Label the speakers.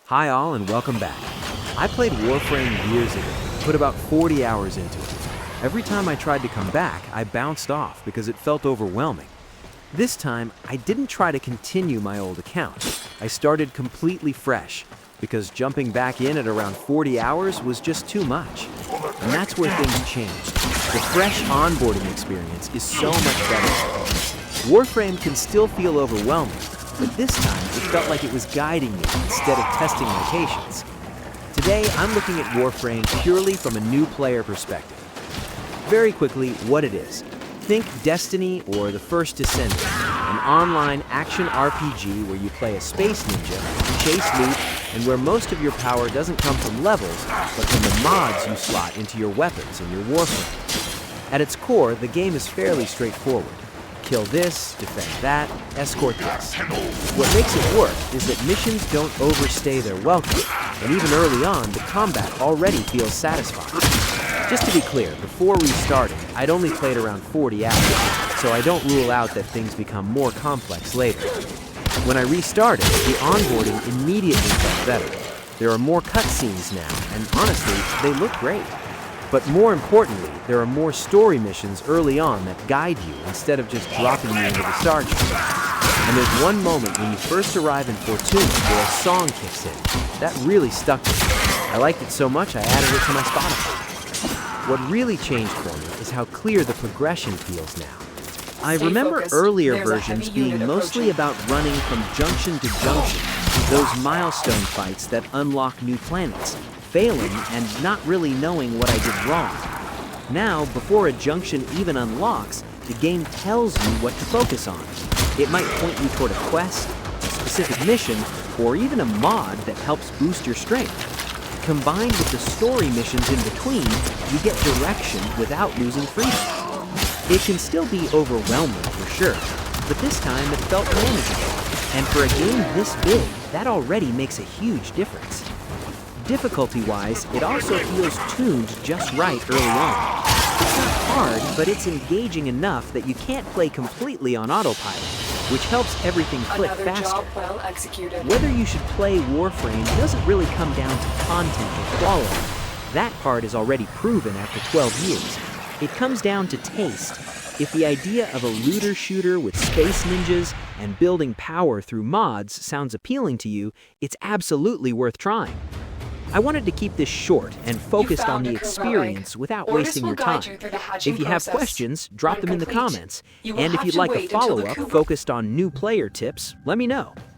Speaker 1: Hi all and welcome back. I played Warframe years ago, put about 40 hours into it. Every time I tried to come back, I bounced off because it felt overwhelming. This time, I didn't try to continue my old account. I started completely fresh because jumping back in at around 40 hours was just too much. And that's where things changed. The fresh onboarding experience is so much better. Warframe can still feel overwhelming, but this time it felt like it was guiding me instead of testing my patience. Today, I'm looking at Warframe purely from a new player perspective. Very quickly, what it is. Think Destiny or The First Descendant, an online action RPG where you play a space ninja, chase loot, and where most of your power doesn't come from levels, but from the mods you slot into your weapons in your Warframe. At its core, the game is fairly straightforward. Kill this, defend that, escort this. What makes it work is that missions don't overstay their welcome, and even early on, the combat already feels satisfying. Just to be clear, before restarting, I'd only played around 40 hours, so I don't rule out that things become more complex later. When I restarted, the onboarding immediately felt better. There are more cutscenes now, and honestly, they look great. But more importantly, there are more story missions early on that guide you instead of just dropping you into the sergeant. And there's one moment when you first arrive in Fortuna where a song kicks in. That really stuck with me. I liked it so much I added it to my Spotify. What really changed for me is how clear the progression feels now. I remember earlier versions being mostly about running from junction to junction, those milestone fights that unlock new planets, failing and not really knowing what I did wrong. Now, before a junction even unlocks, the game tells you what to focus on. It might point you toward a quest, a specific mission, or even a mod that helps boost your strength. Combined with the story missions in between, you get direction without losing freedom. It can still be overwhelming for sure, but this time it felt manageable. And for a game this big, that already makes a huge difference. Difficulty-wise, it also feels tuned just right early on. It's not hard, but it's engaging enough that you can't play completely on autopilot, which helps everything click faster. Whether you should play Warframe doesn't really come down to content or quality. That part is already proven after 12 years. It comes down to taste. If the idea of a looter shooter with space ninjas and building power through mods sounds appealing to you, it's absolutely worth trying. I wanted to keep this short and focused on the experience without wasting your time. If you have questions, drop them in the comments. And if you'd like a follow-up focused on new player tips, let me know.